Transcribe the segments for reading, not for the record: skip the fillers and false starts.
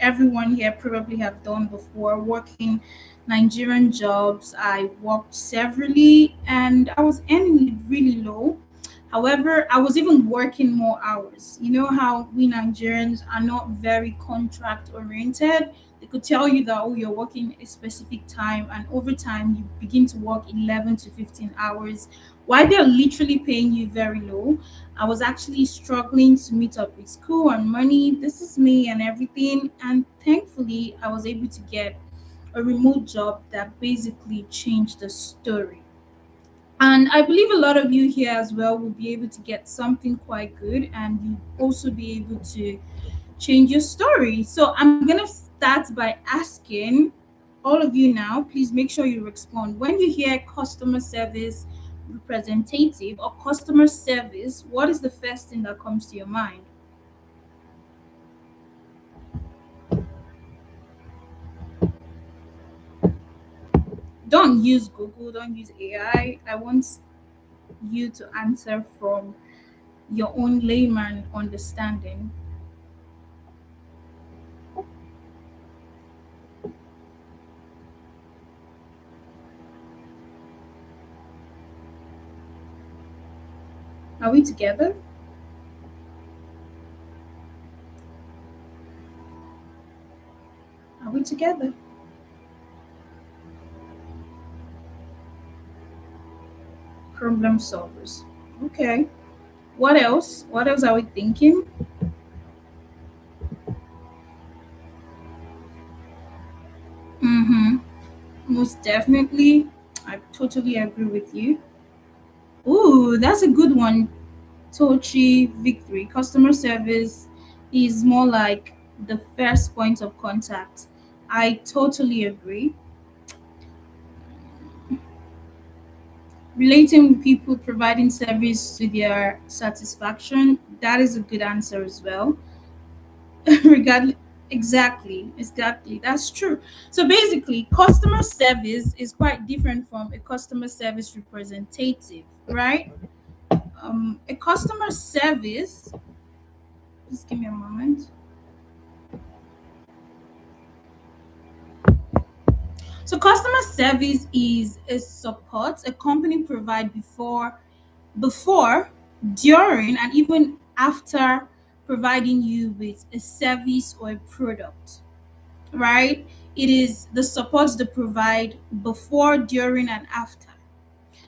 everyone here probably have done before, working Nigerian jobs. I worked severally and I was earning it really low. However, I was even working more hours. You know how we Nigerians are not very contract oriented. They could tell you that, oh, you're working a specific time, and over time you begin to work 11 to 15 hours while they're literally paying you very low. I was actually struggling to meet up with school and money. This is me and everything. And thankfully, I was able to get a remote job that basically changed the story. And I believe a lot of you here as well will be able to get something quite good, and you also be able to change your story. So I'm going to start by asking all of you now, please make sure you respond. When you hear customer service representative or customer service, what is the first thing that comes to your mind? Don't use Google, don't use AI. I want you to answer from your own layman understanding. Are we together? Are we together? Problem solvers. Okay. What else? What else are we thinking? Mm-hmm. Most definitely. I totally agree with you. Ooh, that's a good one. Tochi Victory. Customer service is more like the first point of contact. I totally agree. Relating with people, providing service to their satisfaction, that is a good answer as well. Regardless, exactly, that's true. So basically, customer service is quite different from a customer service representative, right? A customer service, just give me a moment. So customer service is a support a company provide before, during, and even after providing you with a service or a product, right? It is the support they provide before, during, and after.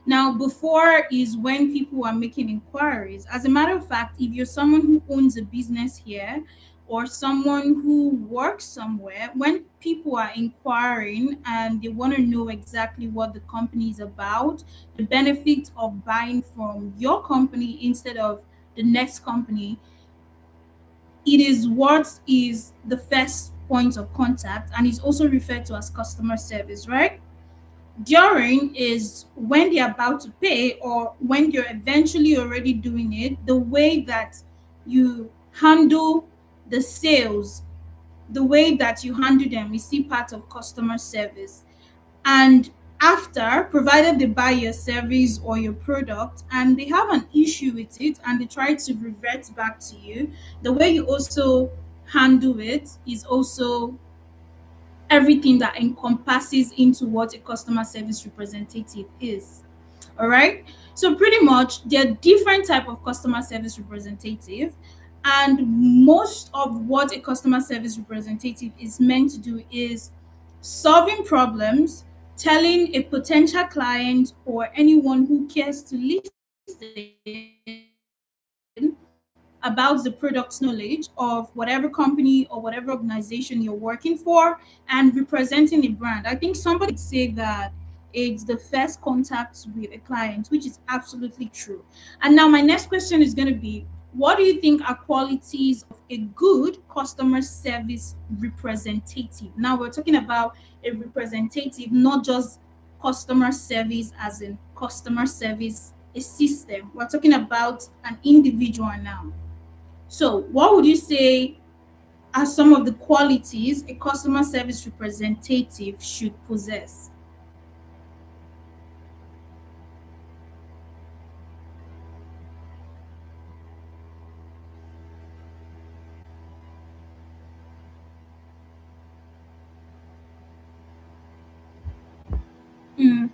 Now, before is when people are making inquiries. As a matter of fact, if you're someone who owns a business here or someone who works somewhere, when people are inquiring and they want to know exactly what the company is about, the benefit of buying from your company instead of the next company, it is what is the first point of contact and is also referred to as customer service, right? During is when they're about to pay or when you're eventually already doing it, the way that you handle the sales, the way that you handle them is still part of customer service. And after, provided they buy your service or your product and they have an issue with it and they try to revert back to you, the way you also handle it is also everything that encompasses into what a customer service representative is. All right, so pretty much there are different type of customer service representative, and most of what a customer service representative is meant to do is solving problems, telling a potential client or anyone who cares to listen about the product's knowledge of whatever company or whatever organization you're working for and representing a brand. I think somebody would say that it's the first contact with a client, which is absolutely true. And now my next question is going to be, what do you think are qualities of a good customer service representative? Now we're talking about a representative, not just customer service as in customer service a system. We're talking about an individual now. So, what would you say are some of the qualities a customer service representative should possess?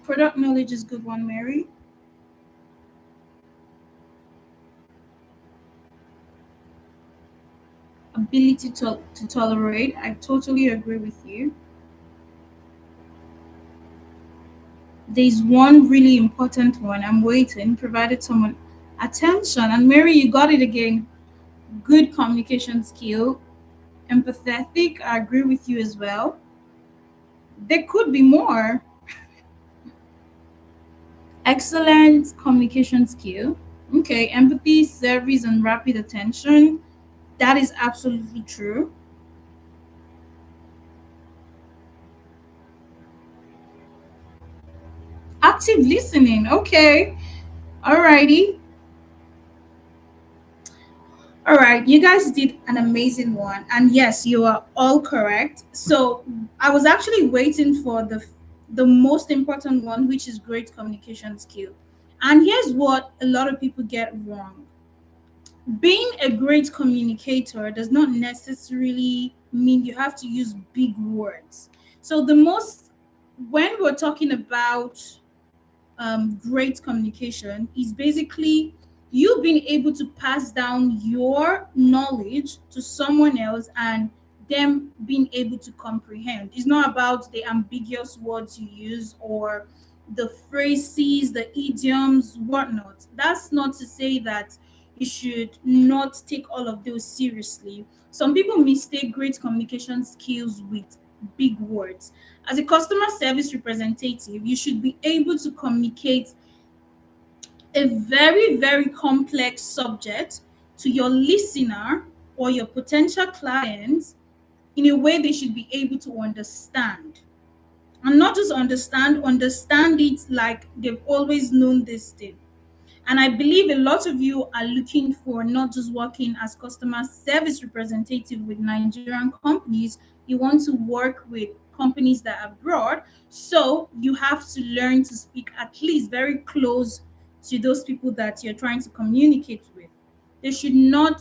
Product knowledge is good one, Mary. Ability to tolerate. I totally agree with you. There's one really important one. I'm waiting. Provided someone attention. And Mary, you got it again. Good communication skill. Empathetic. I agree with you as well. There could be more. Excellent communication skill. Okay, empathy, service, and rapid attention. That is absolutely true. Active listening. Okay. Alrighty. All right, you guys did an amazing one. And yes, you are all correct. So I was actually waiting for the most important one, which is great communication skill. And here's what a lot of people get wrong. Being a great communicator does not necessarily mean you have to use big words. So the most when we're talking about great communication is basically you being able to pass down your knowledge to someone else and them being able to comprehend. It's not about the ambiguous words you use or the phrases, the idioms, whatnot. That's not to say that you should not take all of those seriously. Some people mistake great communication skills with big words. As a customer service representative, you should be able to communicate a very, very complex subject to your listener or your potential clients in a way they should be able to understand. And not just understand it like they've always known this thing. And I believe a lot of you are looking for not just working as customer service representative with Nigerian companies, you want to work with companies that are abroad. So you have to learn to speak at least very close to those people that you're trying to communicate with. They should not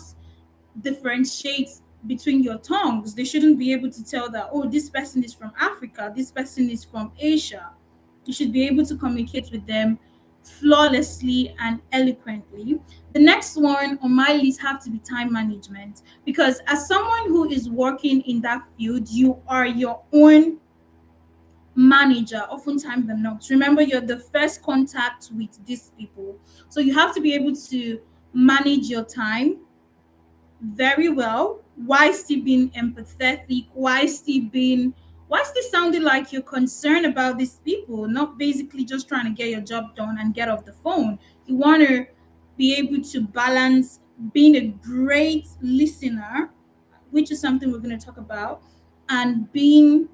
differentiate between your tongues. They shouldn't be able to tell that, oh, this person is from Africa, this person is from Asia. You should be able to communicate with them flawlessly and eloquently. The next one on my list have to be time management, because as someone who is working in that field, you are your own manager oftentimes than not. Remember, you're the first contact with these people, so you have to be able to manage your time very well, why still being empathetic, why still sounding like you're concerned about these people, not basically just trying to get your job done and get off the phone. You want to be able to balance being a great listener, which is something we're going to talk about, and being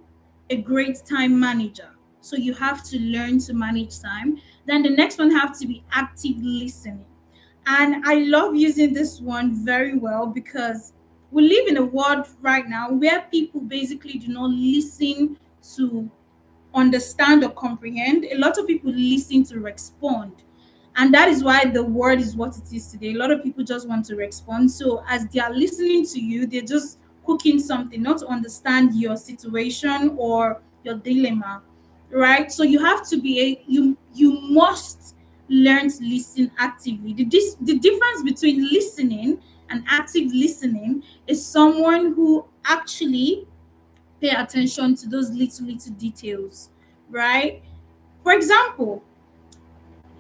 a great time manager. So you have to learn to manage time. Then the next one have to be active listening. And I love using this one very well because we live in a world right now where people basically do not listen to understand or comprehend. A lot of people listen to respond. And that is why the word is what it is today. A lot of people just want to respond. So as they are listening to you, they're just cooking something, not to understand your situation or your dilemma. Right? So you have to be you must learn to listen actively. The difference between listening and active listening is someone who actually pay attention to those little details, right? For example,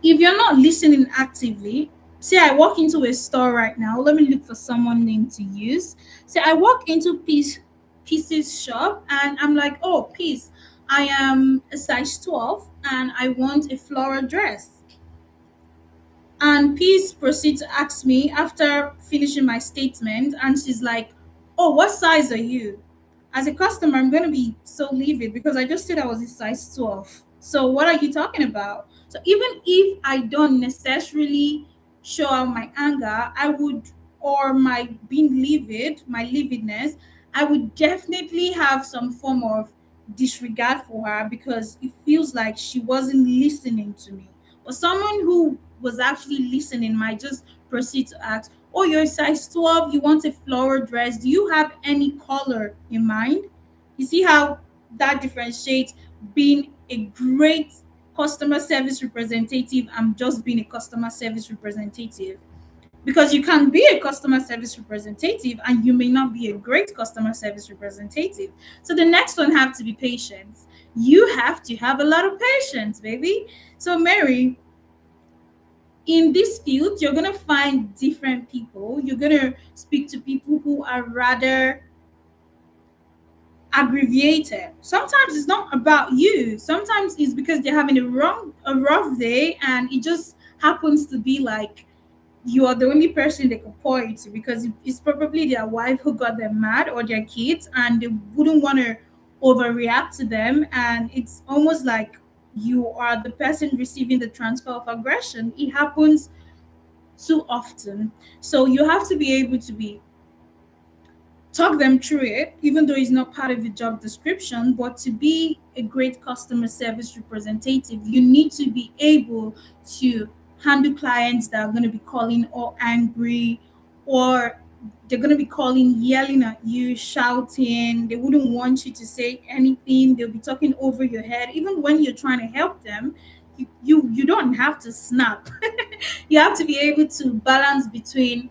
if you're not listening actively, say I walk into a store right now, let me look for someone name to use. Say I walk into Peace's shop and I'm like, oh, Peace, I am a size 12 and I want a floral dress. And Peace proceeds to ask me after finishing my statement, and she's like, oh, what size are you? As a customer, I'm going to be so livid because I just said I was a size 12. So, what are you talking about? So, even if I don't necessarily show out my anger, I would, or my being livid, my lividness, I would definitely have some form of disregard for her because it feels like she wasn't listening to me. But someone who was actually listening might just proceed to ask, oh, you're a size 12, you want a floral dress. Do you have any color in mind? You see how that differentiates being a great customer service representative and just being a customer service representative, because you can be a customer service representative and you may not be a great customer service representative. So the next one have to be patience. You have to have a lot of patience, baby. So Mary, in this field, you're going to find different people. You're going to speak to people who are rather aggravated. Sometimes it's not about you. Sometimes it's because they're having a rough day, and it just happens to be like you are the only person they could pour it to, because it's probably their wife who got them mad, or their kids, and they wouldn't want to overreact to them. And it's almost like you are the person receiving the transfer of aggression. It happens too often. So you have to be able to be talk them through it, even though it's not part of the job description. But to be a great customer service representative, you need to be able to handle clients that are going to be calling all angry, or they're going to be calling, yelling at you, shouting. They wouldn't want you to say anything. They'll be talking over your head. Even when you're trying to help them, you don't have to snap. You have to be able to balance between,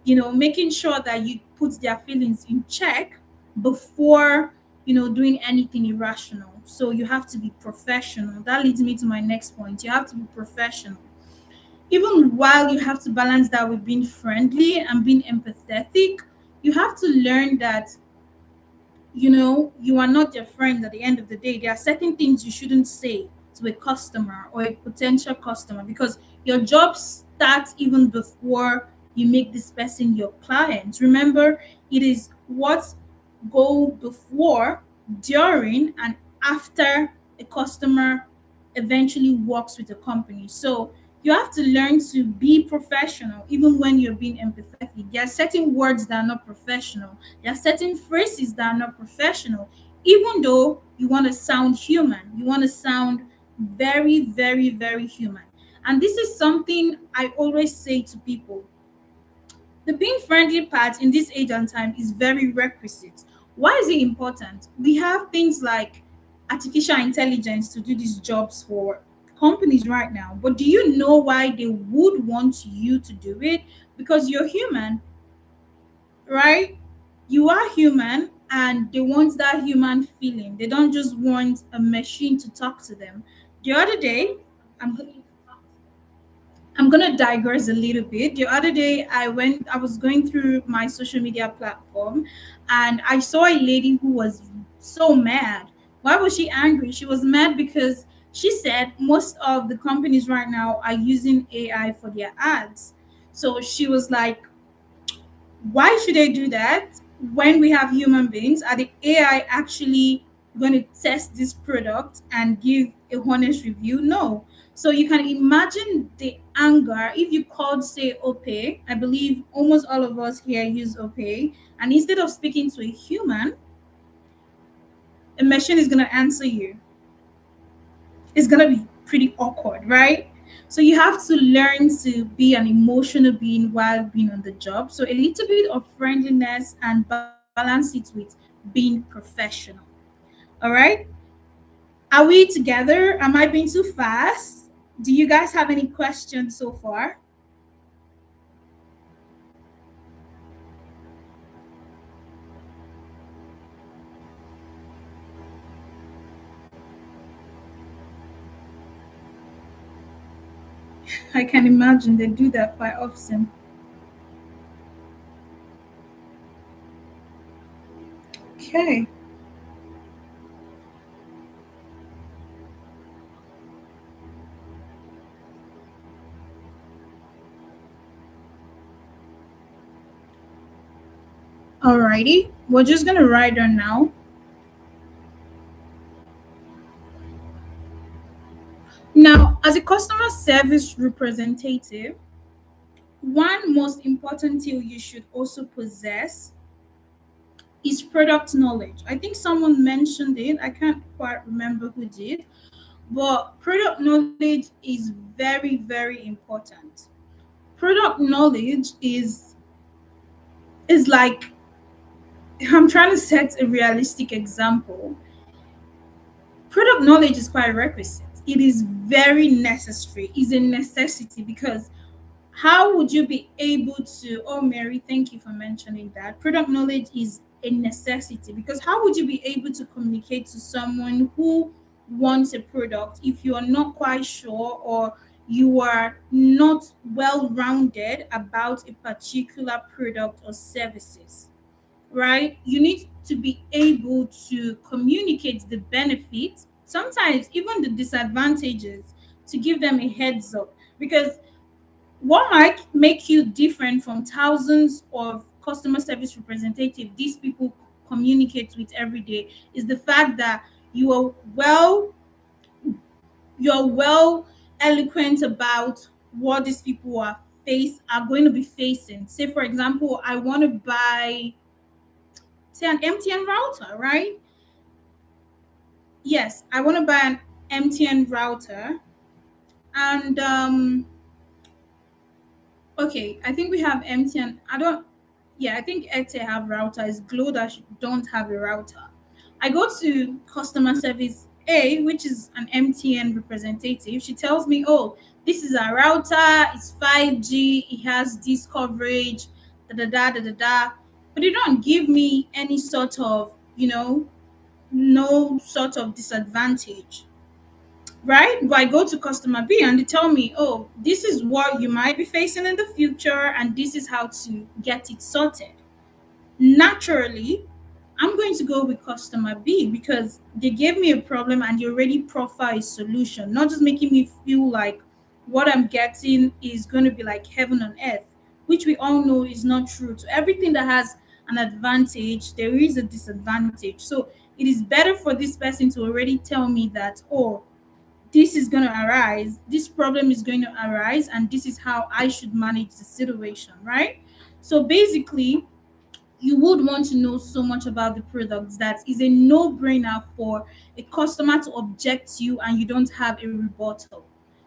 making sure that you put their feelings in check before, doing anything irrational. So you have to be professional. That leads me to my next point. You have to be professional. Even while you have to balance that with being friendly and being empathetic, you have to learn that you are not their friend at the end of the day. There are certain things you shouldn't say to a customer or a potential customer, because your job starts even before you make this person your client. Remember, it is what go before, during, and after a customer eventually works with a company. So you have to learn to be professional even when you're being empathetic. There are certain words that are not professional. There are certain phrases that are not professional. Even though you want to sound human, you want to sound very, very, very human. And this is something I always say to people. The being friendly part in this age and time is very requisite. Why is it important? We have things like artificial intelligence to do these jobs for companies right now. But do you know why they would want you to do it? Because you're human, right? You are human, and they want that human feeling. They don't just want a machine to talk to them. The other day, I'm I'm gonna digress a little bit. The other day, I was going through my social media platform, and I saw a lady who was so mad. Why was she angry? She was mad because she said most of the companies right now are using AI for their ads. So she was like, why should they do that when we have human beings? Are the AI actually going to test this product and give a honest review? No. So you can imagine the anger if you called, say, OPay. I believe almost all of us here use OPay. And instead of speaking to a human, a machine is going to answer you. It's going to be pretty awkward, right? So you have to learn to be an emotional being while being on the job. So a little bit of friendliness and balance it with being professional. All right? Are we together? Am I being too fast? Do you guys have any questions so far? I can imagine they do that quite often. Okay. Alrighty. We're just gonna write on now. Now, as a customer service representative, one most important skill you should also possess is product knowledge. I think someone mentioned it. I can't quite remember who did, but product knowledge is very, very important. Product knowledge is like, I'm trying to set a realistic example. Product knowledge is quite requisite. it is very necessary. It's a necessity because how would you be able to, oh Mary, thank you for mentioning that. Product knowledge is a necessity because how would you be able to communicate to someone who wants a product if you are not quite sure or you are not well rounded about a particular product or services, right? You need to be able to communicate the benefits, sometimes even the disadvantages, to give them a heads up. Because what might make you different from thousands of customer service representatives these people communicate with every day is the fact that you are well you're well eloquent about what these people are going to be facing. Say for example, I want to buy, say, an MTN router, right? Yes, I want to buy an MTN router. And okay, I think we have MTN. I don't. Yeah, I think Airtel have router. It's Glow that don't have a router. I go to customer service A, which is an MTN representative. She tells me, "Oh, this is a router. It's 5G. It has this coverage. Da da da da da da." But they don't give me any sort of, no sort of disadvantage, right? But I go to customer B and they tell me, oh, this is what you might be facing in the future, and this is how to get it sorted. Naturally, I'm going to go with customer B because they gave me a problem and they already proffer a solution, not just making me feel like what I'm getting is going to be like heaven on earth, which we all know is not true. To everything that has an advantage, there is a disadvantage. So it is better for this person to already tell me that, oh, this is going to arise, this problem is going to arise, and this is how I should manage the situation, right? So basically, you would want to know so much about the products that is a no-brainer for a customer to object to you and you don't have a rebuttal,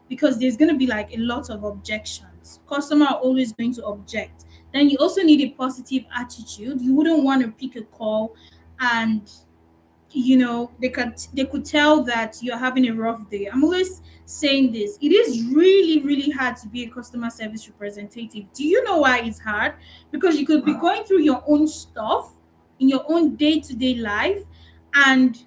because there's going to be like a lot of objections. Customer are always going to object. Then you also need a positive attitude. You wouldn't want to pick a call and they could tell that you're having a rough day. I'm always saying this, it is really really hard to be a customer service representative. Do you know why it's hard? Because you could be going through your own stuff in your own day-to-day life, and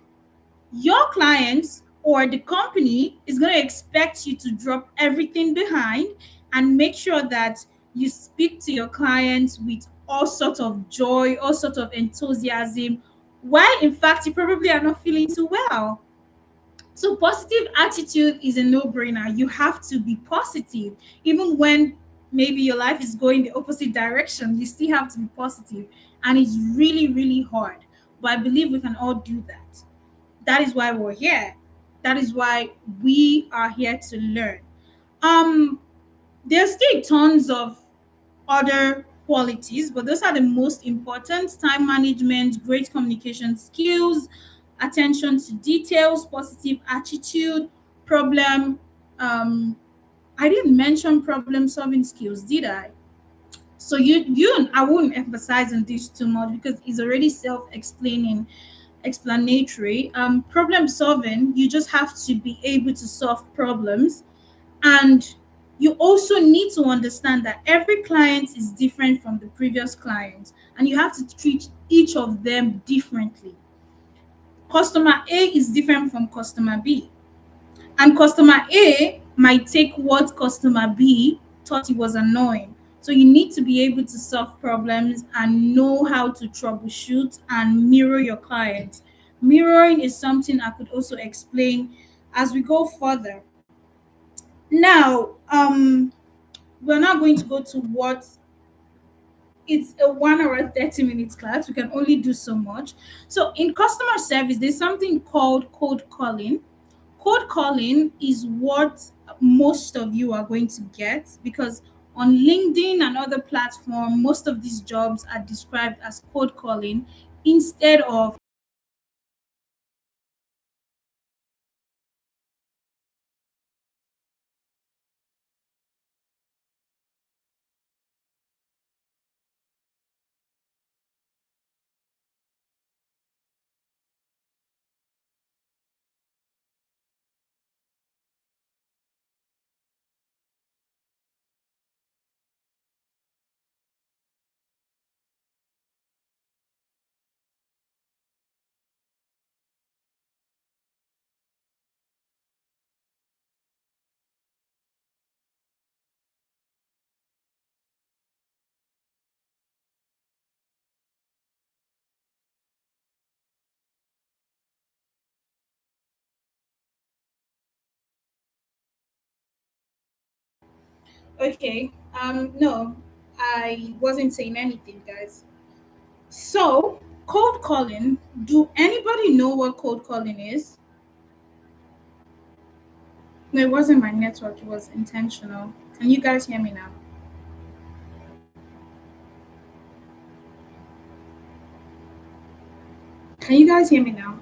your clients or the company is going to expect you to drop everything behind and make sure that you speak to your clients with all sorts of joy, all sorts of enthusiasm, while in fact you probably are not feeling too well. So positive attitude is a no-brainer. You have to be positive even when maybe your life is going the opposite direction. You still have to be positive, and it's really really hard, but I believe we can all do that. That is why we're here. That is why we are here to learn. Um, there's still tons of other qualities, but those are the most important: time management, great communication skills, attention to details, positive attitude, problem. Um, I didn't mention problem solving skills, did I? So I wouldn't emphasize on this too much because it's already self-explaining, explanatory. Problem solving, you just have to be able to solve problems, and you also need to understand that every client is different from the previous client, and you have to treat each of them differently. Customer A is different from customer B, and customer A might take what customer B thought it was annoying. So you need to be able to solve problems and know how to troubleshoot and mirror your client. Mirroring is something I could also explain as we go further. Now, we're not going to go to what it's a 1 hour 30 minutes class. We can only do so much. So in customer service, there's something called cold calling. Cold calling is what most of you are going to get, because on LinkedIn and other platforms, most of these jobs are described as cold calling instead of Okay. No, I wasn't saying anything, guys. So, cold calling. Do anybody know what cold calling is? No, it wasn't my network. It was intentional. Can you guys hear me now? Can you guys hear me now?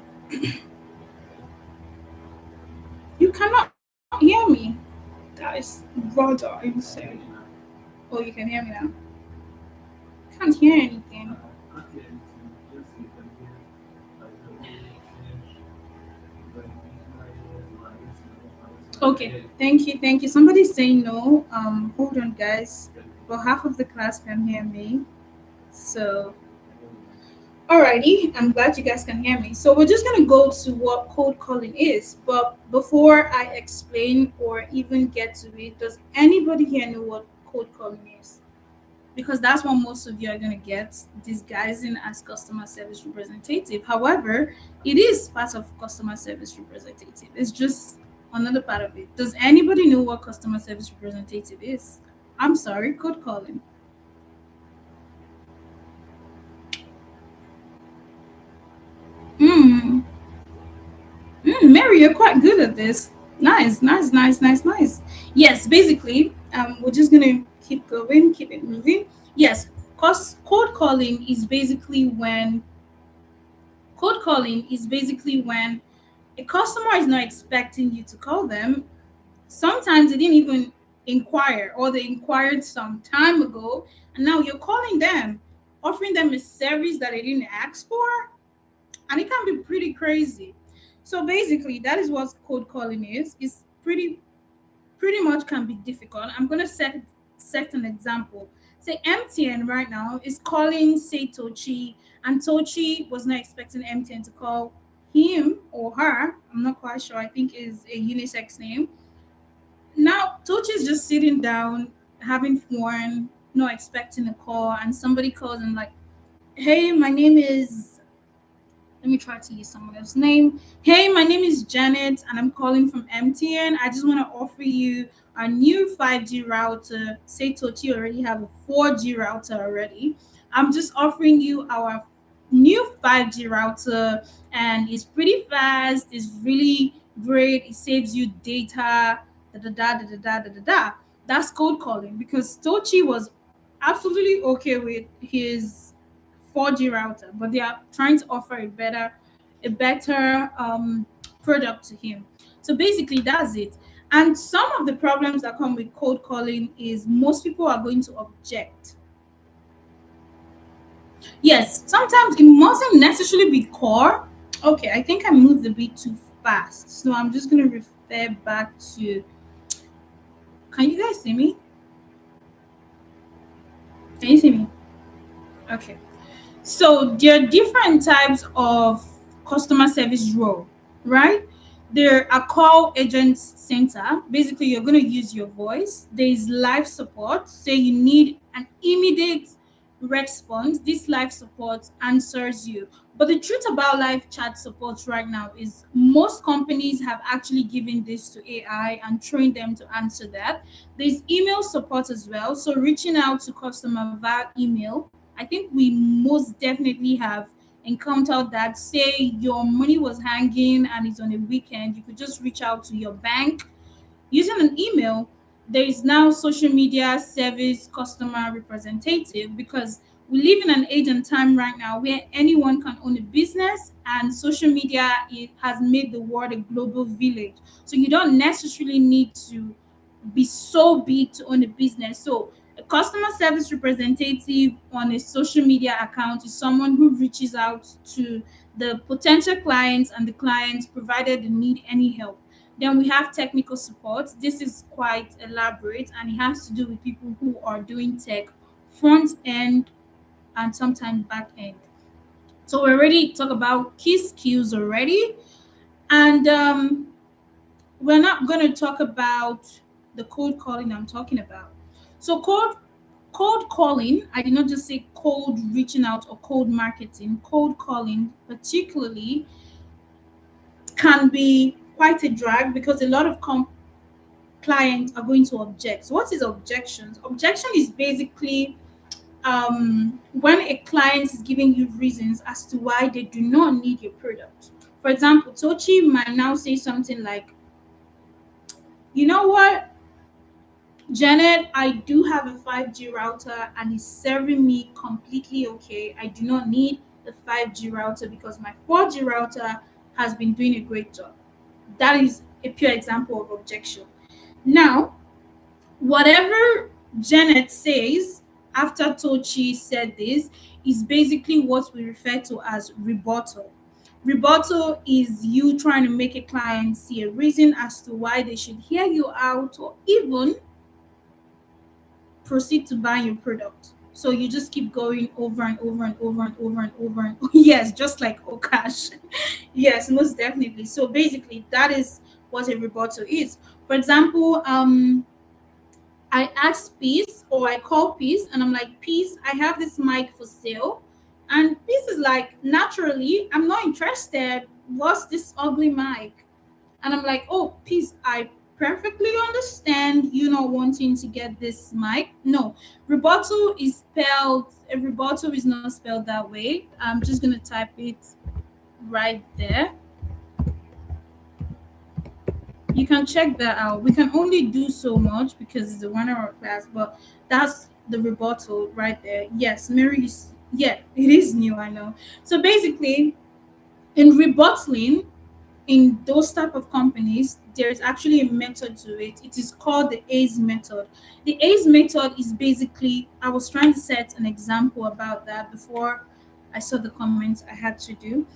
You cannot hear me, guys. Brother, I'm sorry. Oh, you can hear me now. Can't hear anything. Okay, thank you. Somebody's saying no. Hold on, guys. Well, half of the class can hear me. So, alrighty, I'm glad you guys can hear me. So we're just gonna go to what cold calling is. But before I explain or even get to it, does anybody here know what cold calling is? Because that's what most of you are gonna get disguising as customer service representative. However, it is part of customer service representative. It's just another part of it. Does anybody know what customer service representative is? I'm sorry, cold calling. Hmm. Mary, you're quite good at this. Nice, nice, nice, nice, nice. Yes, basically, we're just gonna keep going, keep it moving. Yes, cause cold calling is basically when a customer is not expecting you to call them. Sometimes they didn't even inquire, or they inquired some time ago, and now you're calling them, offering them a service that they didn't ask for, and it can be pretty crazy. So basically, that is what cold calling is. It's pretty much can be difficult. I'm gonna set an example. Say MTN right now is calling say Tochi, and Tochi was not expecting MTN to call him or her. I'm not quite sure. I think is a unisex name. Now Tochi is just sitting down, having fun, not expecting a call, and somebody calls and like, "Hey, my name is." Let me try to use someone else's name. Hey, my name is Janet and I'm calling from MTN. I just want to offer you a new 5G router. Say Tochi already have a 4G router already. I'm just offering you our new 5G router, and it's pretty fast. It's really great. It saves you data. Da da da da da da da da. Da. That's cold calling because Tochi was absolutely okay with his 4G router, but they are trying to offer a better product to him. So basically, that's it. And some of the problems that come with cold calling is most people are going to object. Yes, sometimes it mustn't necessarily be core. Okay, I think I moved a bit too fast, so I'm just gonna refer back to. Can you guys see me? Can you see me? Okay. So there are different types of customer service role, right? There are call agent center. Basically, you're going to use your voice. There is live support. Say you need an immediate response. This live support answers you. But the truth about live chat support right now is most companies have actually given this to AI and trained them to answer that. There's email support as well. So reaching out to customer via email. I think we most definitely have encountered that. Say your money was hanging and it's on a weekend, you could just reach out to your bank using an email. There is now social media service customer representative because we live in an age and time right now where anyone can own a business, and social media it has made the world a global village. So you don't necessarily need to be so big to own a business. So a customer service representative on a social media account is someone who reaches out to the potential clients and the clients provided they need any help. Then we have technical support. This is quite elaborate and it has to do with people who are doing tech front end and sometimes back end. So we already talked about key skills already, and we're not going to talk about the cold calling I'm talking about. So cold calling, I did not just say cold reaching out or cold marketing. Cold calling particularly can be quite a drag because a lot of clients are going to object. So what is objections? Objection is basically when a client is giving you reasons as to why they do not need your product. For example, Tochi might now say something like, you know what, Janet, I do have a 5G router and it's serving me completely okay. I do not need the 5G router because my 4G router has been doing a great job. That is a pure example of objection. Now, whatever Janet says after Tochi said this is basically what we refer to as rebuttal. Rebuttal is you trying to make a client see a reason as to why they should hear you out or even proceed to buy your product. So you just keep going over and over and over and over and over and yes, just like Okash. Yes, most definitely. So basically that is what a rebuttal is. For example, I ask Peace or I call Peace and I'm like, Peace, I have this mic for sale. And Peace is like, naturally, I'm not interested. What's this ugly mic? And I'm like, oh, Peace, I perfectly understand you not wanting to get this mic. No, rebuttal is spelled, a rebuttal is not spelled that way. I'm just going to type it right there. You can check that out. We can only do so much because it's a 1 hour class, but that's the rebuttal right there. Yes, Mary is, yeah, it is new, I know. So basically, in rebuttaling, in those type of companies, there is actually a method to it. It is called the ACE method. The ACE method is basically, I was trying to set an example about that before I saw the comments I had to do.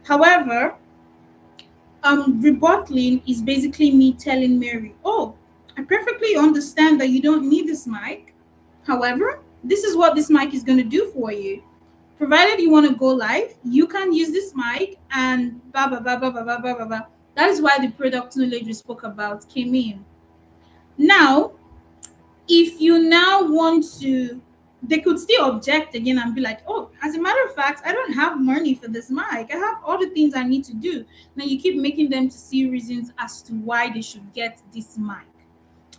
However, rebuttaling is basically me telling Mary, oh, I perfectly understand that you don't need this mic. However, this is what this mic is going to do for you. Provided you want to go live, you can use this mic and blah, blah, blah, blah, blah, blah, blah, blah, blah. That is why the product knowledge we spoke about came in. Now, if you now want to, they could still object again and be like, oh, as a matter of fact, I don't have money for this mic. I have other things I need to do. Now you keep making them to see reasons as to why they should get this mic,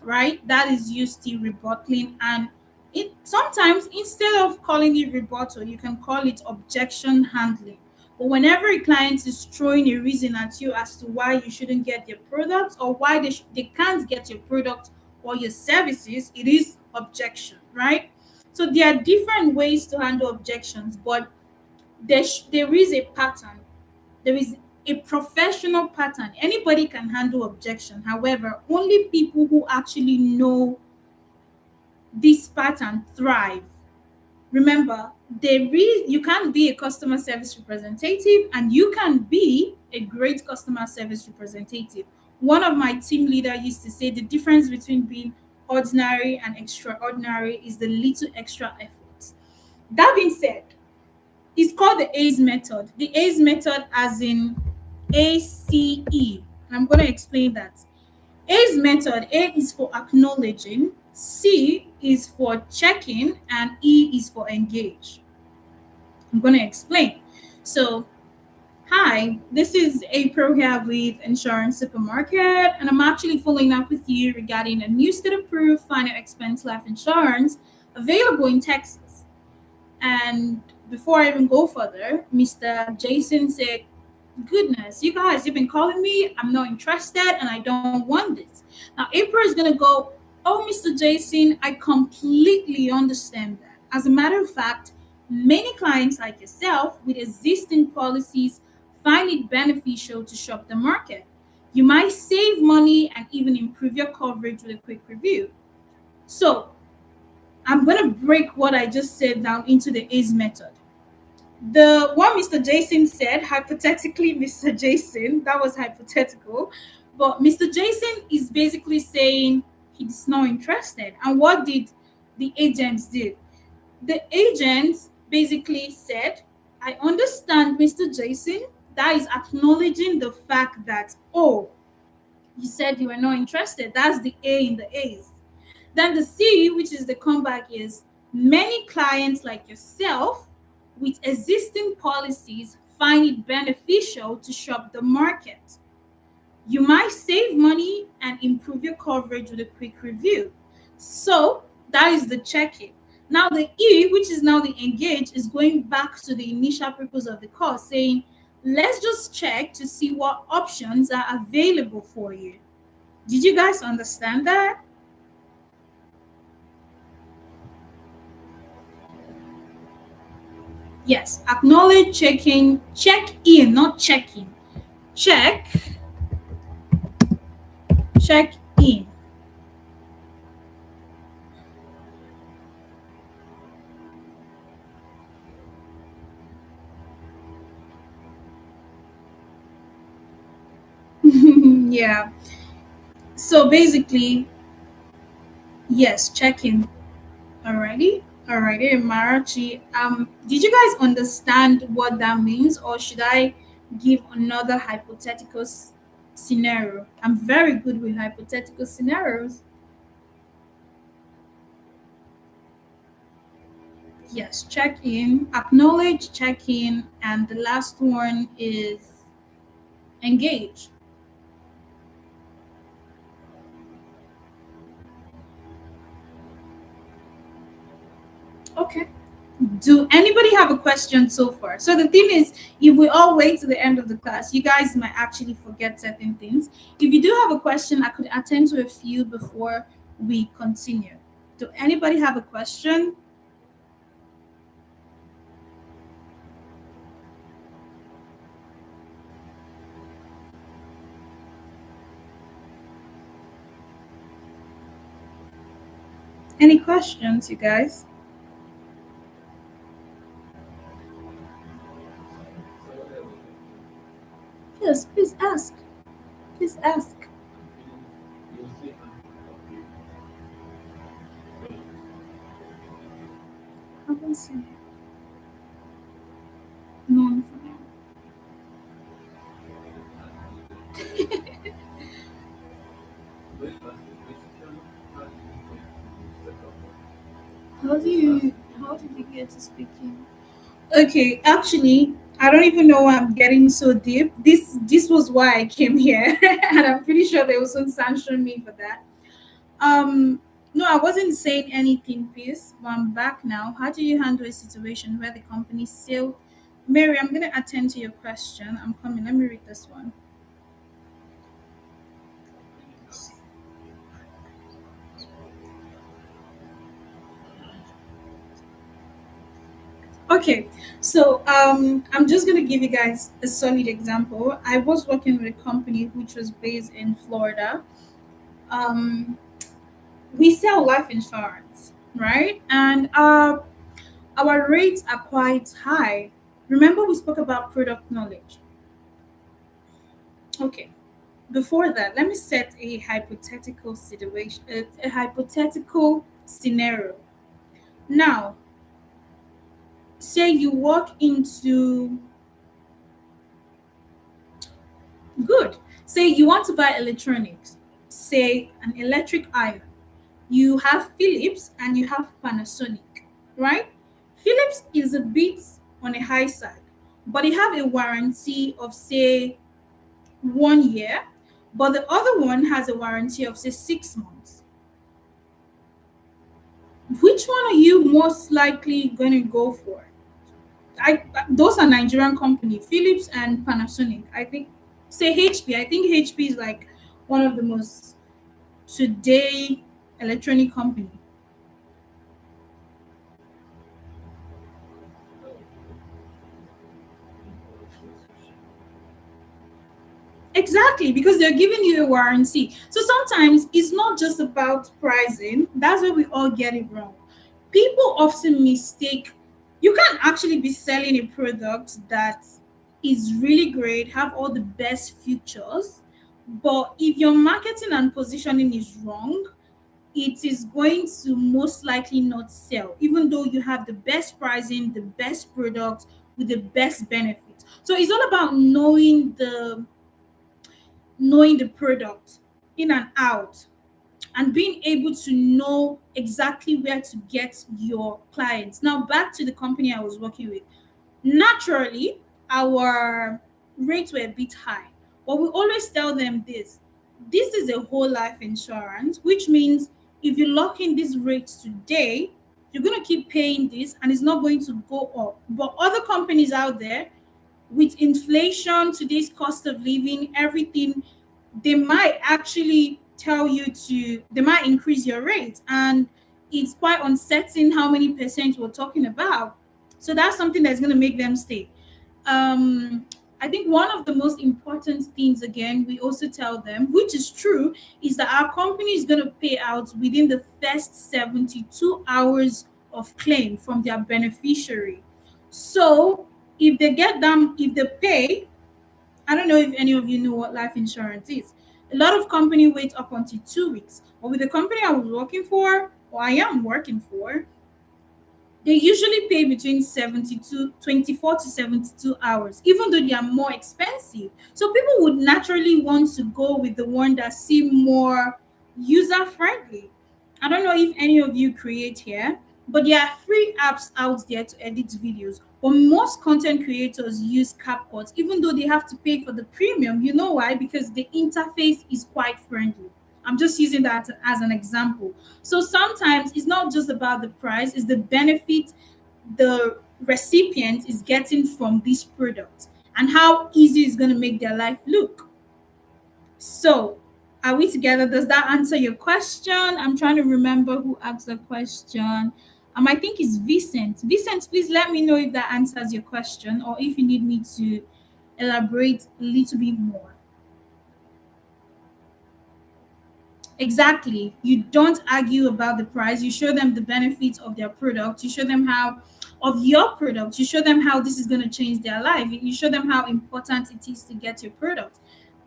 right? That is you still rebuttaling. And it sometimes instead of calling it rebuttal, you can call it objection handling. But whenever a client is throwing a reason at you as to why you shouldn't get their product or why they can't get your product or your services, it is objection, right? So there are different ways to handle objections, but there is a pattern. There is a professional pattern. Anybody can handle objection. However, only people who actually know this pattern thrive. Remember, you can be a customer service representative and you can be a great customer service representative. One of my team leader used to say the difference between being ordinary and extraordinary is the little extra effort. That being said, it's called the ACE method. The ACE method as in ACE. I'm going to explain that. A's method, A is for acknowledging, C is for checking, and E is for engage. I'm going to explain. So, hi, this is April here with Insurance Supermarket, and I'm actually following up with you regarding a new state-approved final expense life insurance available in Texas. And before I even go further, Mr. Jason said, goodness, you guys, you've been calling me. I'm not interested and I don't want this. Now, April is going to go, oh, Mr. Jason, I completely understand that. As a matter of fact, many clients like yourself with existing policies find it beneficial to shop the market. You might save money and even improve your coverage with a quick review. So, I'm going to break what I just said down into the ACE method. The what Mr. Jason said, hypothetically, Mr. Jason, that was hypothetical, but Mr. Jason is basically saying he's not interested. And what did the agents do? The agents basically said, I understand, Mr. Jason. That is acknowledging the fact that, oh, you said you were not interested. That's the A in the A's. Then the C, which is the comeback, is many clients like yourself with existing policies find it beneficial to shop the market. You might save money and improve your coverage with a quick review. So that is the check-in. Now the E, which is now the engage, is going back to the initial purpose of the course, saying, let's just check to see what options are available for you. Did you guys understand that? Yes. Acknowledge, checking, check in, not checking. Check, check in. Yeah. So basically, yes, check in. Alrighty. Alrighty, Marachi. Did you guys understand what that means, or should I give another hypothetical scenario? I'm very good with hypothetical scenarios. Yes, check in, acknowledge, check in, and the last one is engage. Okay. Do anybody have a question so far? So the thing is, if we all wait to the end of the class, you guys might actually forget certain things. If you do have a question, I could attend to a few before we continue. Do anybody have a question? Any questions, you guys? Yes, please ask. Please ask. Haven't seen none for now. How did you get to speaking? Okay, actually, I don't even know why I'm getting so deep. This was why I came here, and I'm pretty sure they will soon sanction me for that. No, I wasn't saying anything, please. But I'm back now. How do you handle a situation where the company still? Mary, I'm gonna attend to your question. I'm coming. Let me read this one. Okay, so I'm just gonna give you guys a solid example. I was working with a company which was based in Florida. Um, we sell life insurance, right? And our rates are quite high. Remember, we spoke about product knowledge. Okay, before that, let me set a hypothetical situation, a hypothetical scenario. Now, say you walk into, good, say you want to buy electronics, say an electric iron. You have Philips and you have Panasonic, right? Philips is a bit on a high side, but they have a warranty of say 1 year, but the other one has a warranty of say 6 months. Which one are you most likely going to go for? Those are Nigerian company, Philips and Panasonic. I think say HP. I think HP is like one of the most today electronic company. Exactly, because they're giving you a warranty. So sometimes it's not just about pricing. That's where we all get it wrong. People often mistake, you can actually be selling a product that is really great, have all the best features, but if your marketing and positioning is wrong, it is going to most likely not sell, even though you have the best pricing, the best product with the best benefits. So it's all about knowing the product in and out, and being able to know exactly where to get your clients. Now, back to the company I was working with. Naturally, our rates were a bit high, But we always tell them this is a whole life insurance, which means if you lock in this rate today, you're going to keep paying this and it's not going to go up. But other companies out there, with inflation, today's cost of living, everything, they might actually tell you to, they might increase your rate. And it's quite uncertain how many percent we're talking about. So that's something that's going to make them stay. um I think one of the most important things, again, we also tell them, which is true, is that our company is going to pay out within the first 72 hours of claim from their beneficiary. So if they pay, I don't know if any of you know what life insurance is. A lot of company wait up until 2 weeks. But with the company I was working for, or I am working for, they usually pay between 24 to 72 hours, even though they are more expensive. So people would naturally want to go with the one that seem more user friendly. I don't know if any of you create here, but there are free apps out there to edit videos. But most content creators use CapCut, even though they have to pay for the premium. You know why? Because the interface is quite friendly. I'm just using that as an example. So sometimes it's not just about the price, it's the benefit the recipient is getting from this product and how easy it's going to make their life look. So, are we together? Does that answer your question? I'm trying to remember who asked the question. I think it's Vincent. Vincent, please let me know if that answers your question or if you need me to elaborate a little bit more. Exactly. You don't argue about the price. You show them the benefits of their product. You show them how, of your product. You show them how this is going to change their life. You show them how important it is to get your product.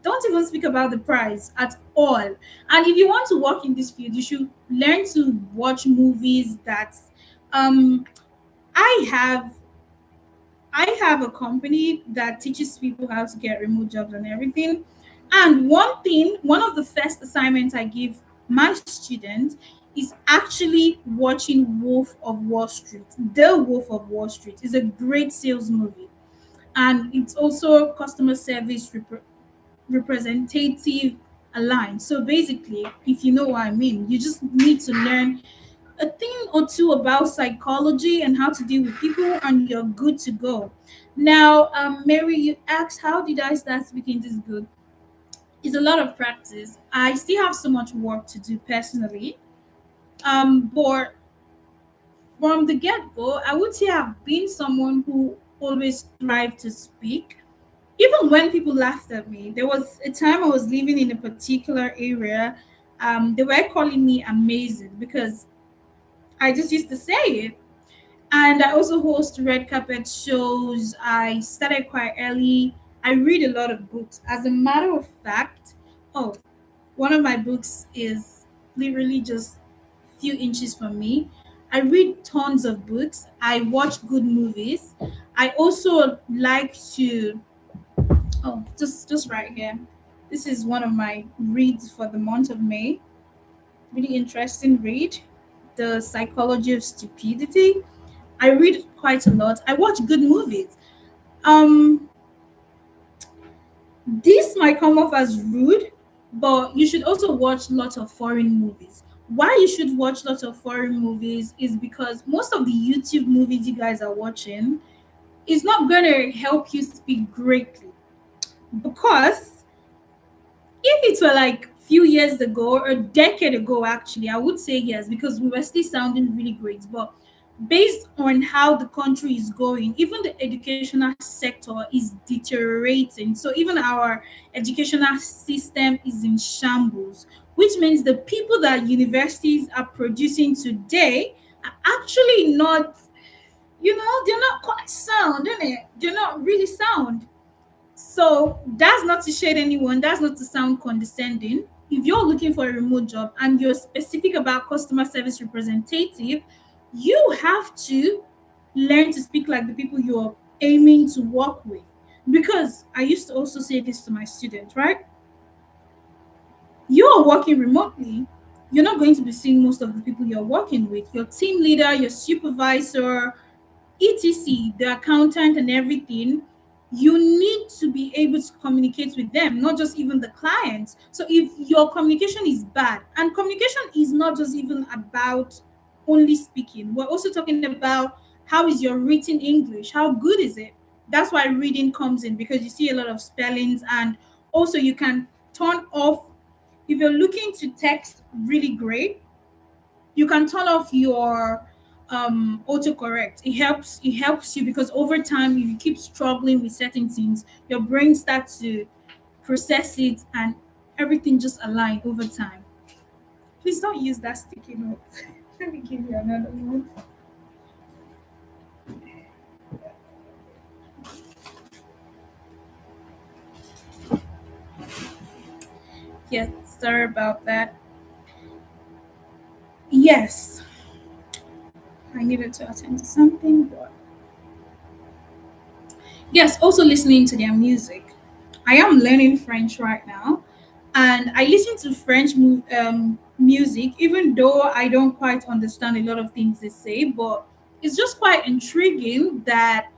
Don't even speak about the price at all. And if you want to work in this field, you should learn to watch movies that um I have I have a company that teaches people how to get remote jobs and everything. And one of the first assignments I give my students is actually watching Wolf of Wall Street. The Wolf of Wall Street is a great sales movie. And it's also customer service representative aligned. So basically, if you know what I mean, you just need to learn a thing or two about psychology and how to deal with people, and you're good to go. Now, Mary, you asked, how did I start speaking this good? It's a lot of practice. I still have so much work to do personally. But from the get go, I would say I've been someone who always strived to speak. Even when people laughed at me, there was a time I was living in a particular area. They were calling me amazing because I just used to say it. And I also host red carpet shows. I started quite early. I read a lot of books. As a matter of fact, oh, one of my books is literally just a few inches from me. I read tons of books. I watch good movies. I also like to, oh, just right here. This is one of my reads for the month of May. Really interesting read. The Psychology of Stupidity. I read quite a lot. I watch good movies. Um, this might come off as rude, but you should also watch lots of foreign movies. Why you should watch lots of foreign movies is because most of the YouTube movies you guys are watching is not going to help you speak greatly. Because if it were like few years ago or a decade ago, actually, I would say yes, because we were still sounding really great. But based on how the country is going, even the educational sector is deteriorating. So even our educational system is in shambles, which means the people that universities are producing today are actually not, they're not quite sound, innit? They're not really sound. So that's not to shade anyone, that's not to sound condescending. If you're looking for a remote job and you're specific about customer service representative, you have to learn to speak like the people you're aiming to work with. Because I used to also say this to my students, right? You're working remotely, you're not going to be seeing most of the people you're working with, your team leader, your supervisor, etc., the accountant, and everything. you need to be able to communicate with them, not just even the clients. So if your communication is bad, and communication is not just even about only speaking, we're also talking about how is your written English, how good is it? That's why reading comes in, because you see a lot of spellings. And also you can turn off, if you're looking to text really great, you can turn off your autocorrect. It helps you, because over time, if you keep struggling with certain things, your brain starts to process it, and everything just align over time. Please don't use that sticky note. Let me give you another one. Yes, sorry about that. Yes, I needed to attend to something, but yes, also listening to their music. I am learning French right now, and I listen to French music, even though I don't quite understand a lot of things they say. But it's just quite intriguing that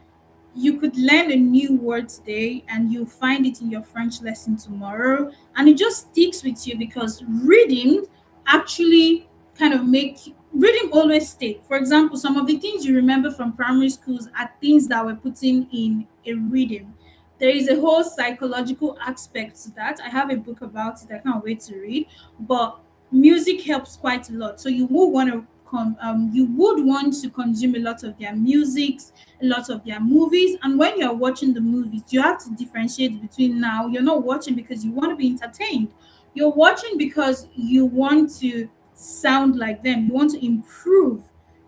you could learn a new word today and you find it in your French lesson tomorrow, and it just sticks with you, because reading actually kind of make reading always stay. For example, some of the things you remember from primary schools are things that were put in a reading. There is a whole psychological aspect to that. I have a book about it. I can't wait to read. But music helps quite a lot. So you would want to consume a lot of their musics, a lot of their movies. And when you're watching the movies, you have to differentiate between, now you're not watching because you want to be entertained. You're watching because you want to sound like them. You want to improve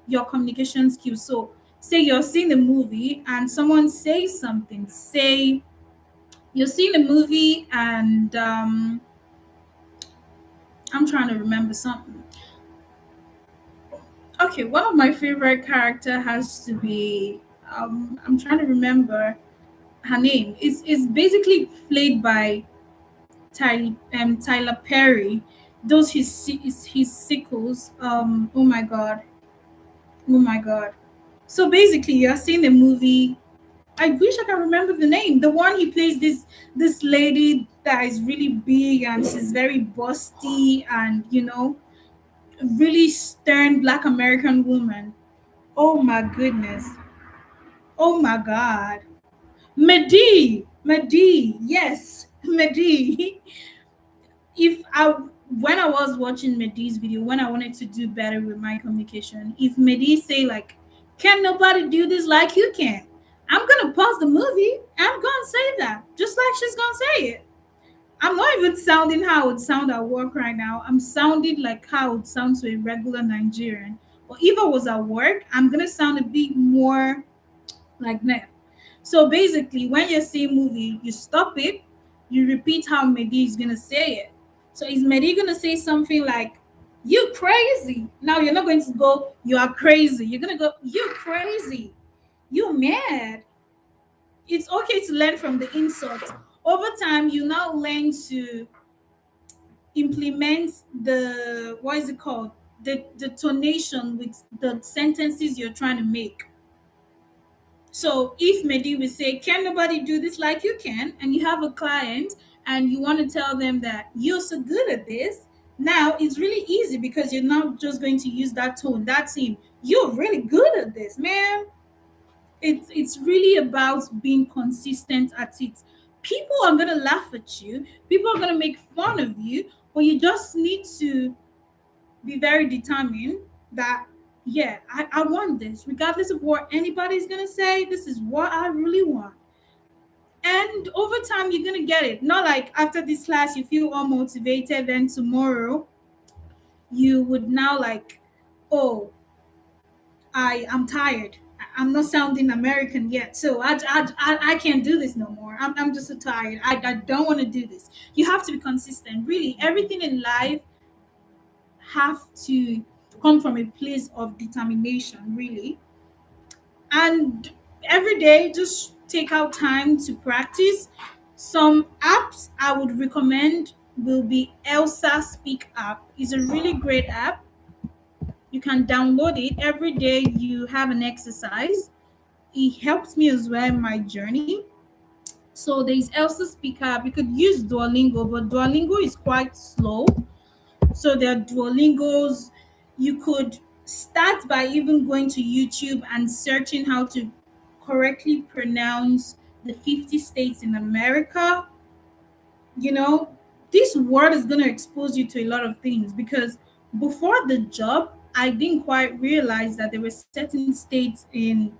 your communication skills. So say you're seeing a movie and someone says something. Say you're seeing a movie and I'm trying to remember something. Okay, one of my favorite character has to be I'm trying to remember her name. It's basically played by Tyler Perry. Those his sequels. Oh my god. Oh my god. So basically, you're seeing a movie. I wish I can remember the name. The one he plays this lady that is really big and she's very busty, and really stern Black American woman. Oh my goodness. Oh my god. Medi. Yes, Medi. If I When I was watching Medi's video, when I wanted to do better with my communication, if Medi say like, "Can nobody do this like you can?" I'm gonna pause the movie. I'm gonna say that, just like she's gonna say it. I'm not even sounding how it would sound at work right now. I'm sounding like how it would sound to a regular Nigerian. But if I was at work, I'm gonna sound a bit more like that. So basically, when you see a movie, you stop it, you repeat how Mehdi is gonna say it. So is Mehdi gonna say something like, "You crazy"? Now you're not going to go, "You are crazy." You're gonna go, "You crazy." You mad. It's okay to learn from the insult. Over time, you now learn to implement the, what is it called? The tonation with the sentences you're trying to make. So if Mehdi will say, "Can nobody do this like you can?" and you have a client and you want to tell them that you're so good at this, now it's really easy, because you're not just going to use that tone, that theme. "You're really good at this, man." It's really about being consistent at it. People are gonna laugh at you, people are gonna make fun of you, but you just need to be very determined that, yeah, I want this, regardless of what anybody's gonna say. This is what I really want. And over time you're gonna get it. Not like after this class you feel all motivated, then tomorrow you would now like, "Oh, I'm tired. I'm not sounding American yet, so I can't do this no more. I'm just so tired. I don't want to do this." You have to be consistent. Really, everything in life have to come from a place of determination, really. And every day, just take out time to practice. Some apps I would recommend will be Elsa Speak app. It's a really great app. You can download it. Every day you have an exercise. It helps me as well in my journey. So there's Elsa Speaker. We could use Duolingo, but Duolingo is quite slow. So there are Duolingos. You could start by even going to YouTube and searching how to correctly pronounce the 50 states in America. You know, this word is going to expose you to a lot of things because before the job, I didn't quite realize that there were certain states in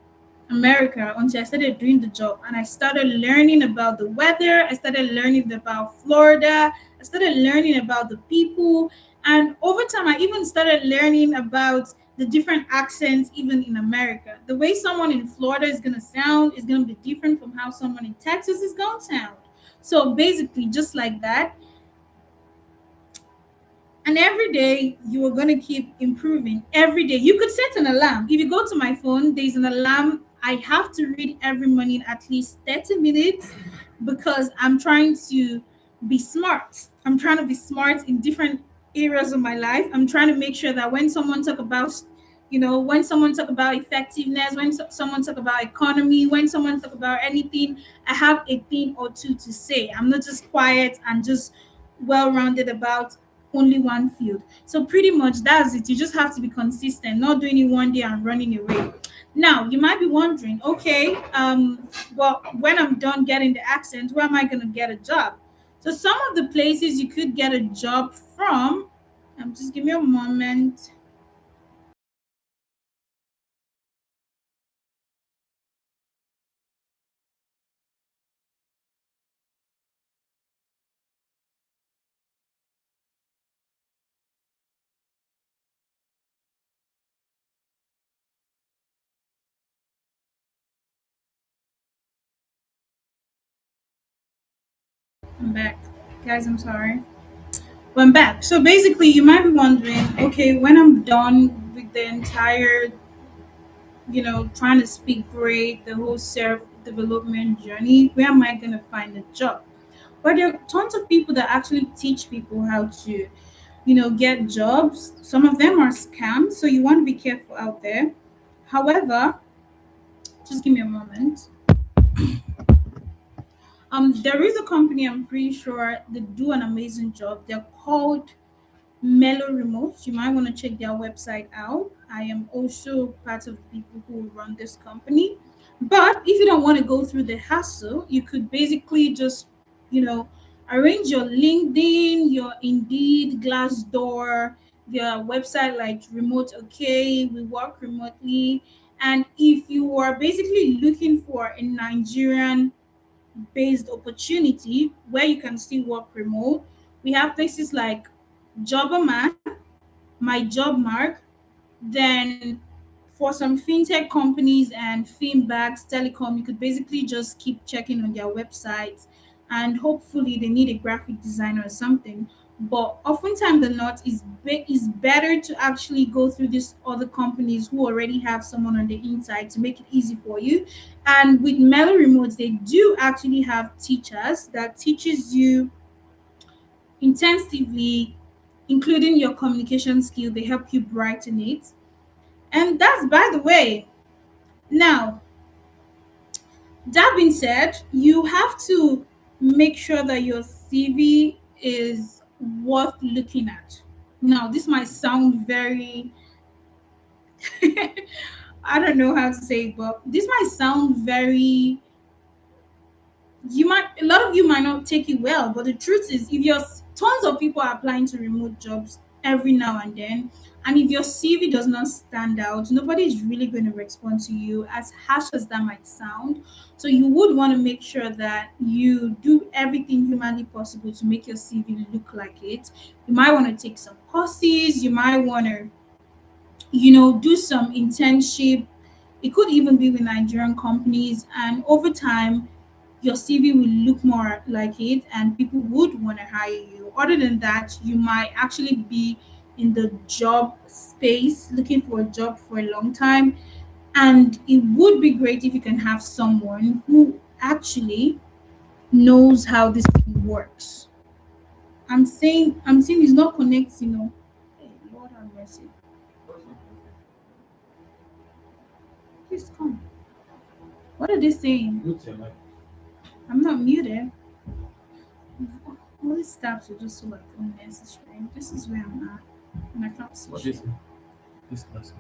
America until I started doing the job and I started learning about the weather. I started learning about Florida. I started learning about the people. And over time, I even started learning about the different accents, even in America. The way someone in Florida is going to sound is going to be different from how someone in Texas is going to sound. So basically, just like that, and every day you are going to keep improving. Every day you could set an alarm. If you go to my phone, there's an alarm. I have to read every morning at least 30 minutes because I'm trying to be smart. I'm trying to be smart in different areas of my life. I'm trying to make sure that when someone talk about, when someone talk about effectiveness, when someone talk about economy, when someone talk about anything, I have a thing or two to say. I'm not just quiet and just well-rounded about only one field. So pretty much that's it. You just have to be consistent, not doing it one day and running away. Now you might be wondering, okay, well, when I'm done getting the accent, where am I gonna get a job? So some of the places you could get a job from, just give me a moment. I'm back. Guys, I'm sorry. Well, I'm back. So basically you might be wondering, okay, when I'm done with the entire trying to speak great, the whole self development journey, where am I going to find a job? But there are tons of people that actually teach people how to, get jobs. Some of them are scams, so you want to be careful out there. However, just give me a moment. There is a company I'm pretty sure they do an amazing job. They're called Mellow Remote. You might want to check their website out. I am also part of the people who run this company. But if you don't want to go through the hassle, you could basically just, you know, arrange your LinkedIn, your Indeed, Glassdoor, their website like Remote OK, we work remotely. And if you are basically looking for a Nigerian based opportunity where you can still work remote, we have places like Jobberman, My Job Mark. Then for some fintech companies and finbacks, telecom, you could basically just keep checking on their websites and hopefully they need a graphic designer or something. But oftentimes the not is better to actually go through these other companies who already have someone on the inside to make it easy for you. And with Mellow Remotes, they do actually have teachers that teaches you intensively, including your communication skill. They help you brighten it. And that's by the way. Now, that being said, you have to make sure that your CV is worth looking at. Now, this might sound very, I don't know how to say it, but this might sound very, a lot of you might not take it well, but the truth is if your tons of people are applying to remote jobs every now and then, and if your CV does not stand out, nobody is really going to respond to you, as harsh as that might sound. So you would want to make sure that you do everything humanly possible to make your CV look like it. You might want to take some courses, you might want to do some internship. It could even be with Nigerian companies, and over time your CV will look more like it and people would want to hire you. Other than that, you might actually be in the job space looking for a job for a long time. And it would be great if you can have someone who actually knows how this thing works. I'm saying it's not connecting. Hey, Lord have mercy. Please come. What are they saying? I'm not muted. All these tabs are just so like unnecessary. This is where I'm at, and I can't see What shit. this class?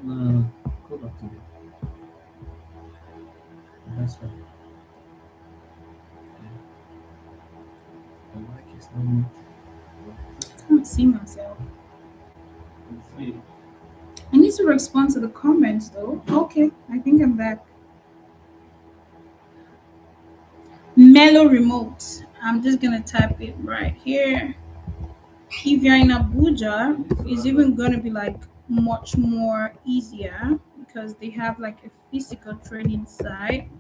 No, go back to that's fine. Yeah, the mic is not muted. I can't see myself. It's free. I need to respond to the comments though. Okay, I think I'm back. Mellow remote. I'm just gonna type it right here. If you're in Abuja, it's even gonna be like much more easier because they have like a physical training site.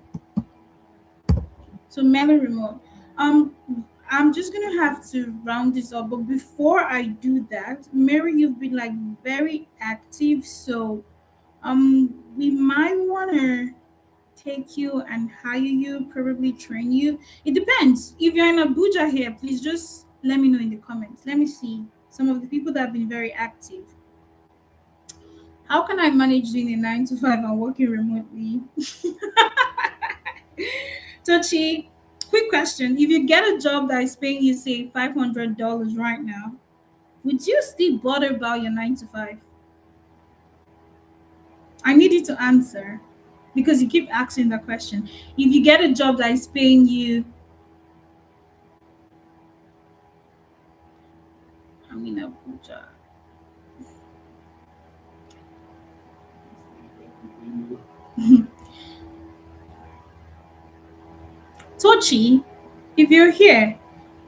So mellow remote. Um I'm just gonna have to round this up, but before I do that, Mary, you've been like very active, so we might wanna take you and hire you, probably train you. It depends. If you're in Abuja here, please just let me know in the comments. Let me see some of the people that have been very active. How can I manage doing a 9 to 5 and working remotely? Tochi, quick question. If you get a job that is paying you, say, $500 right now, would you still bother about your 9 to 5? I need you to answer because you keep asking that question. If you get a job that is paying you, I'm in Abuja. Tochi, if you're here,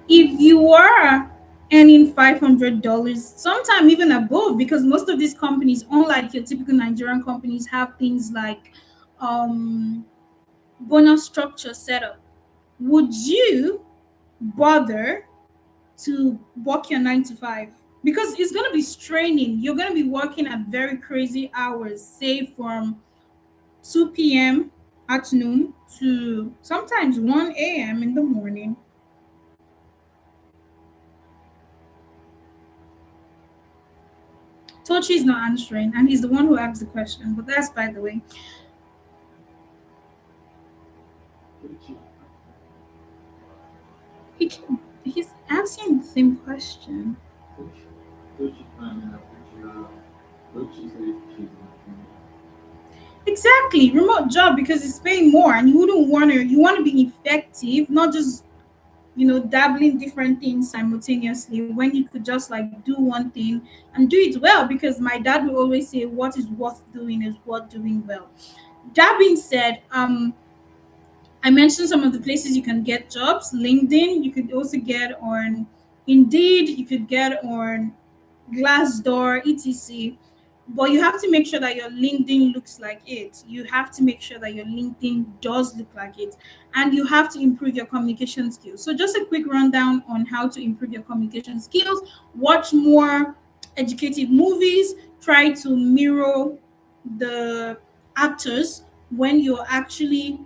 if you are earning $500, sometime even above, because most of these companies, unlike your typical Nigerian companies, have things like um, bonus structure set up. Would you bother to work your 9 to 5? Because it's going to be straining. You're going to be working at very crazy hours, say from 2 p.m. at noon to sometimes 1 a.m. in the morning. Tochi is not answering, and he's the one who asked the question. But that's by the way. He can, he's asking the same question. Exactly, remote job because it's paying more, and you wouldn't want to. You want to be effective, not just dabbling different things simultaneously. When you could just like do one thing and do it well. Because my dad will always say, "What is worth doing is worth doing well." That being said, I mentioned some of the places you can get jobs. LinkedIn, you could also get on Indeed, you could get on Glassdoor, etc. But you have to make sure that your LinkedIn looks like it. You have to make sure that your LinkedIn does look like it. And you have to improve your communication skills. So, just a quick rundown on how to improve your communication skills. Watch more educative movies. Try to mirror the actors when you're actually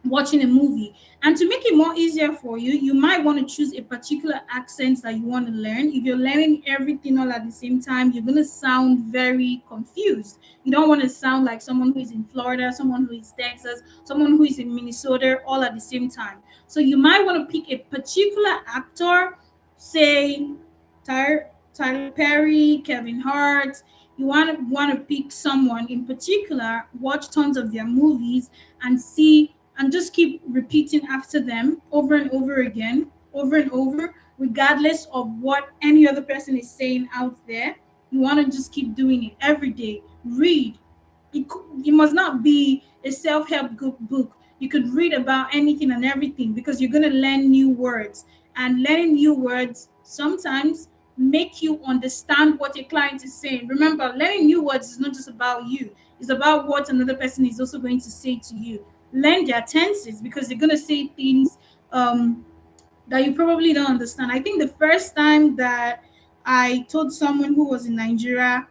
watching a movie. And to make it more easier for you, you might want to choose a particular accent that you want to learn. If you're learning everything all at the same time, you're going to sound very confused. You don't want to sound like someone who is in Florida, someone who is Texas, someone who is in Minnesota all at the same time. So you might want to pick a particular actor, say Tyler Perry, Kevin Hart. You want to pick someone in particular, watch tons of their movies, and see and just keep repeating after them over and over again, over and over, regardless of what any other person is saying out there. You want to just keep doing it every day. Read. It must not be a self-help book. You could read about anything and everything because you're going to learn new words. And learning new words sometimes make you understand what a client is saying. Remember, learning new words is not just about you. It's about what another person is also going to say to you. Learn their tenses because they're going to say things that you probably don't understand. I think the first time that I told someone who was in Nigeria,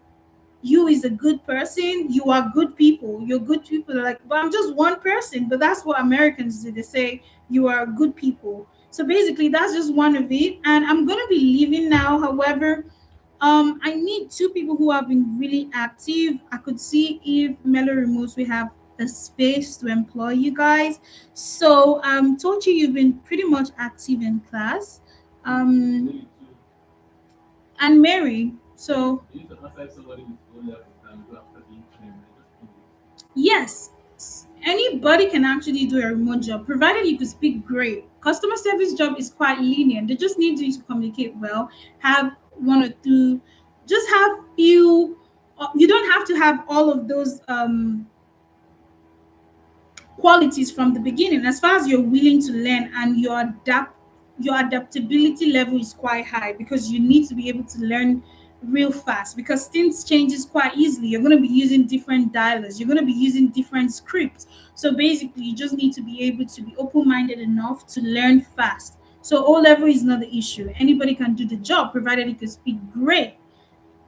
"You is a good person, you are good people, you're good people," they're like, "But I'm just one person." But that's what Americans do. They say you are good people. So basically that's just one of it. And I'm gonna be leaving now. However, I need two people who have been really active. I could see if Mellow Remotes we have a space to employ you guys. So, Tochi, you've been pretty much active in class. Um, and Mary. So, yes, anybody can actually do a remote job, provided you can speak great. Customer service job is quite lenient. They just need you to communicate well, have one or two, just have few. You don't have to have all of those qualities from the beginning. As far as you're willing to learn and your adaptability level is quite high, because you need to be able to learn real fast, because things changes quite easily. You're going to be using different dialers, you're going to be using different scripts. So basically you just need to be able to be open-minded enough to learn fast. So O level is not the issue. Anybody can do the job provided you can speak great.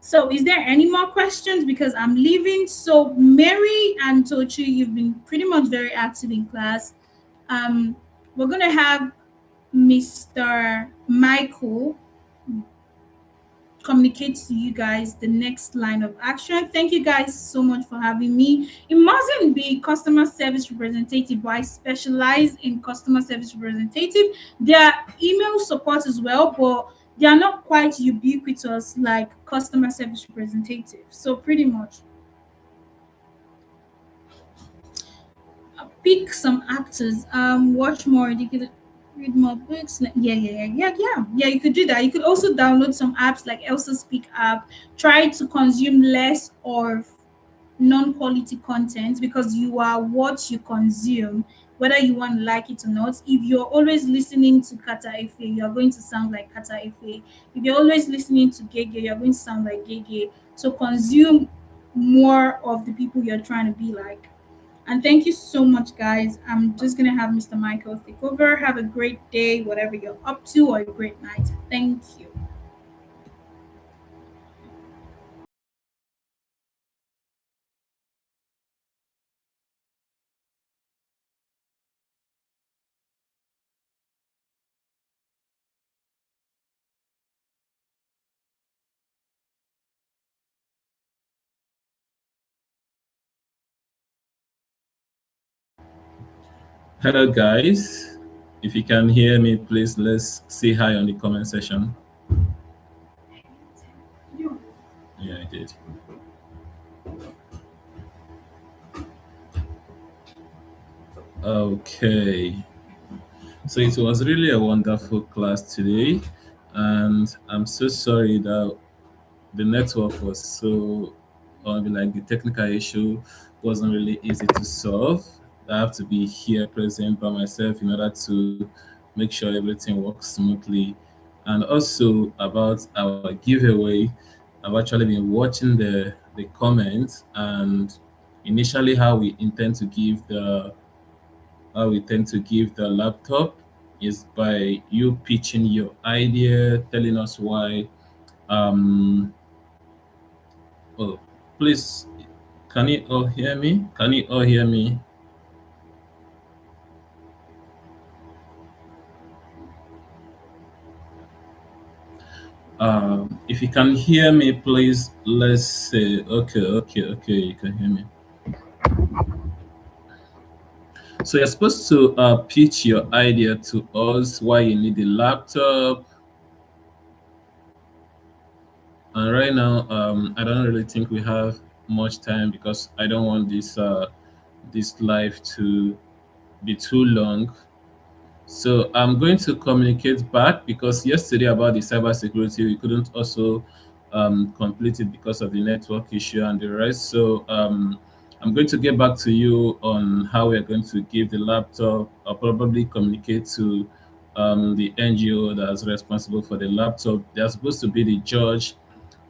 So, is there any more questions? Because I'm leaving. So, Mary and Tochi, you've been pretty much very active in class. Um, we're gonna have Mr. Michael communicate to you guys the next line of action. Thank you guys so much for having me. It mustn't be customer service representative, but I specialize in customer service representative. There are email support as well, but they are not quite ubiquitous like customer service representative. So pretty much pick some actors, watch more, you could read more books. Yeah, you could do that. You could also download some apps like Elsa Speak app. Try to consume less of non-quality content, because you are what you consume, whether you want to like it or not. If you're always listening to Kata Efe, you're going to sound like Kata Efe. If you're always listening to Gege, you're going to sound like Gege. So consume more of the people you're trying to be like. And thank you so much, guys. I'm just gonna have Mr. Michael take over. Have a great day, whatever you're up to, or a great night. Thank you. Hello, guys. If you can hear me, please let's say hi on the comment section. Yeah, I did. Okay. So it was really a wonderful class today, and I'm so sorry that the network was so, like the technical issue wasn't really easy to solve. I have to be here present by myself in order to make sure everything works smoothly. And also about our giveaway, I've actually been watching the comments, and initially how we tend to give the laptop is by you pitching your idea, telling us why. um Oh, please, can you all hear me? Can you all hear me? If you can hear me, please, let's say, okay, you can hear me. So you're supposed to pitch your idea to us, why you need a laptop. And right now, I don't really think we have much time, because I don't want this live to be too long. So I'm going to communicate back, because yesterday about the cybersecurity, we couldn't also complete it because of the network issue and the rest. So I'm going to get back to you on how we're going to give the laptop. I'll probably communicate to the NGO that's responsible for the laptop. They're supposed to be the judge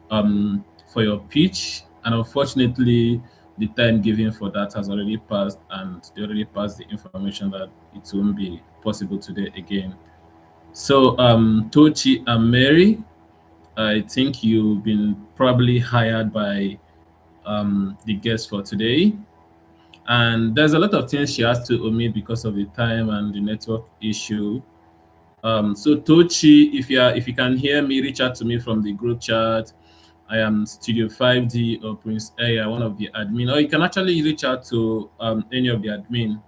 for your pitch, and unfortunately, the time given for that has already passed, and they already passed the information that it won't be possible today again. So, Tochi and Mary, I think you've been probably hired by the guest for today. And there's a lot of things she has to omit because of the time and the network issue. So Tochi, if you can hear me, reach out to me from the group chat. I am Studio 5D or Prince Aya, one of the admin. Or you can actually reach out to any of the admin.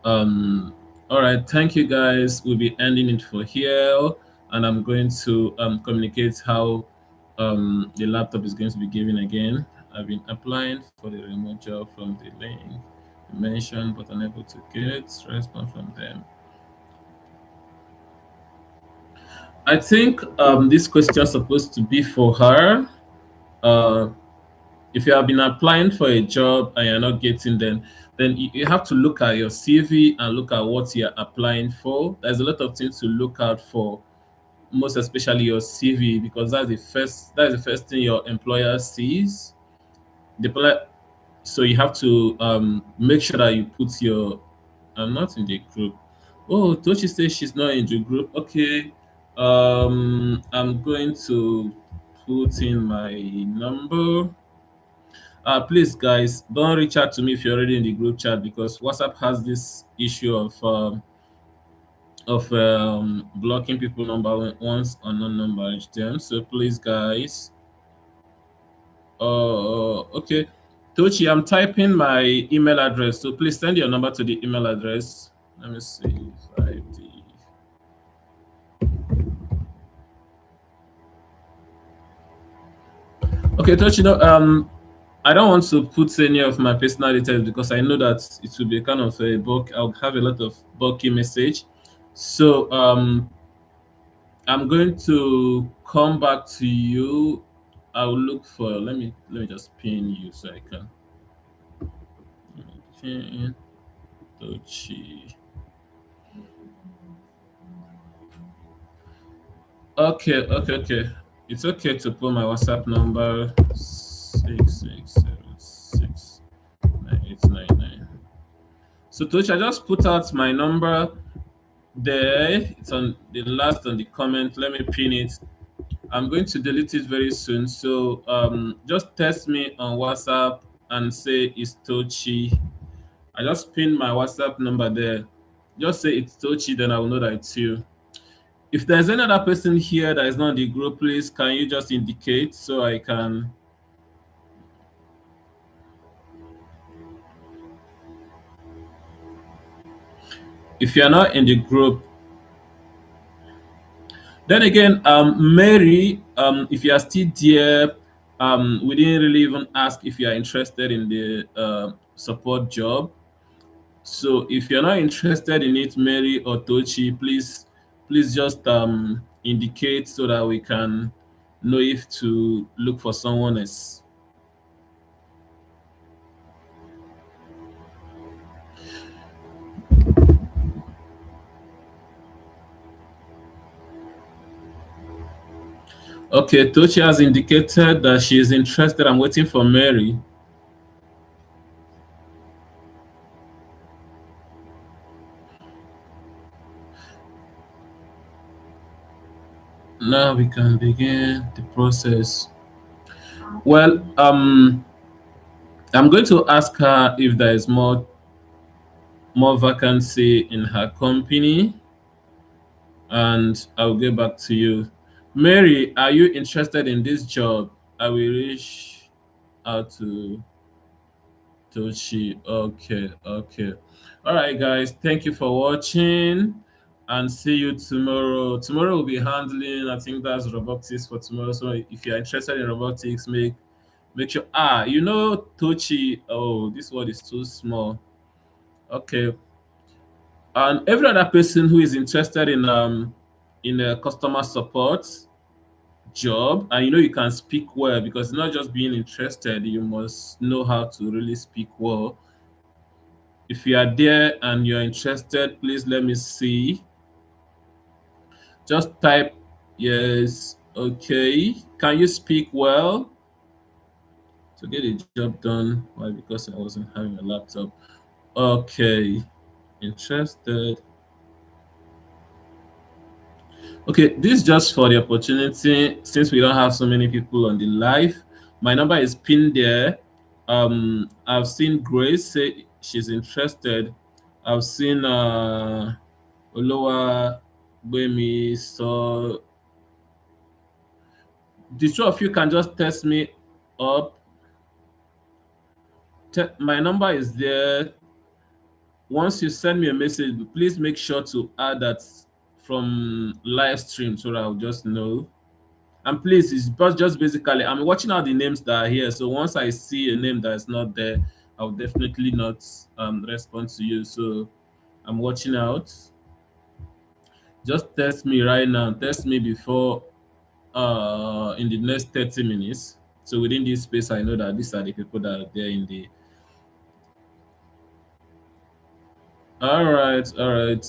Um, all right, thank you guys. We'll be ending it for here, and I'm going to communicate how the laptop is going to be given again. I've been applying for the remote job from the link mentioned, but unable to get response from them. I think this question is supposed to be for her. Uh, if you have been applying for a job and you're not getting them, then you have to look at your CV and look at what you're applying for. There's a lot of things to look out for, most especially your CV, because that's the first thing your employer sees. The so you have to make sure that you put your I'm not in the group. Oh, Tochi says she's not in the group. Okay. I'm going to put in my number. Please, guys, don't reach out to me if you're already in the group chat because WhatsApp has this issue of blocking people number once unknown number reach them. So please, guys. Okay. Tochi, I'm typing my email address. So please send your number to the email address. Let me see. 5D. Okay, Tochi, no, I don't want to put any of my personal details because I know that it will be kind of a bulk. I'll have a lot of bulky message. So I'm going to come back to you. I'll look for. Let me just pin you so I can pin Tochi. Okay. It's okay to put my WhatsApp number 6676989. So Tochi, I just put out my number there. It's on the last on the comment. Let me pin it. I'm going to delete it very soon. So just text me on WhatsApp and say it's Tochi. I just pinned my WhatsApp number there. Just say it's Tochi, then I will know that it's you. If there's any other person here that is not in the group, please can you just indicate so I can. If you're not in the group, then again, Mary, if you are still there, we didn't really even ask if you are interested in the support job. So if you're not interested in it, Mary or Tochi, please just indicate so that we can know if to look for someone else. Okay, Tochi has indicated that she is interested. I'm waiting for Mary. Now we can begin the process. Well, I'm going to ask her if there is more vacancy in her company, and I'll get back to you. Mary, are you interested in this job? I will reach out to Toshi. Okay. All right, guys. Thank you for watching, and see you tomorrow. Tomorrow we'll be handling. I think that's robotics for tomorrow. So if you're interested in robotics, make sure. Tochi. Oh, this word is too small. Okay, and every other person who is interested in a customer support job, and you can speak well, because it's not just being interested, you must know how to really speak well. If you are there and you're interested, please let me see. Just type yes. Okay, can you speak well to get the job done? Why? Because I wasn't having a laptop. Okay, interested. Okay, this is just for the opportunity. Since we don't have so many people on the live, my number is pinned there. I've seen Grace say she's interested. I've seen Olowa Bemi, so The two of you can just text me up. My number is there. Once you send me a message, please make sure to add that from live stream so that I'll just know. And please, it's just basically, I'm watching out the names that are here. So once I see a name that is not there, I'll definitely not respond to you. So I'm watching out. Just text me right now. Text me before in the next 30 minutes. So within this space, I know that these are the people that are there in the. All right, all right.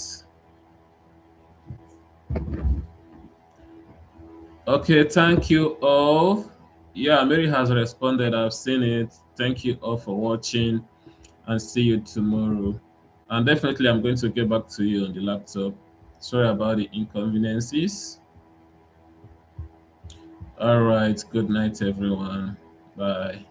Okay, thank you all. Yeah, Mary has responded. I've seen it. Thank you all for watching and see you tomorrow. And definitely, I'm going to get back to you on the laptop. Sorry about the inconveniences. All right, good night, everyone. Bye.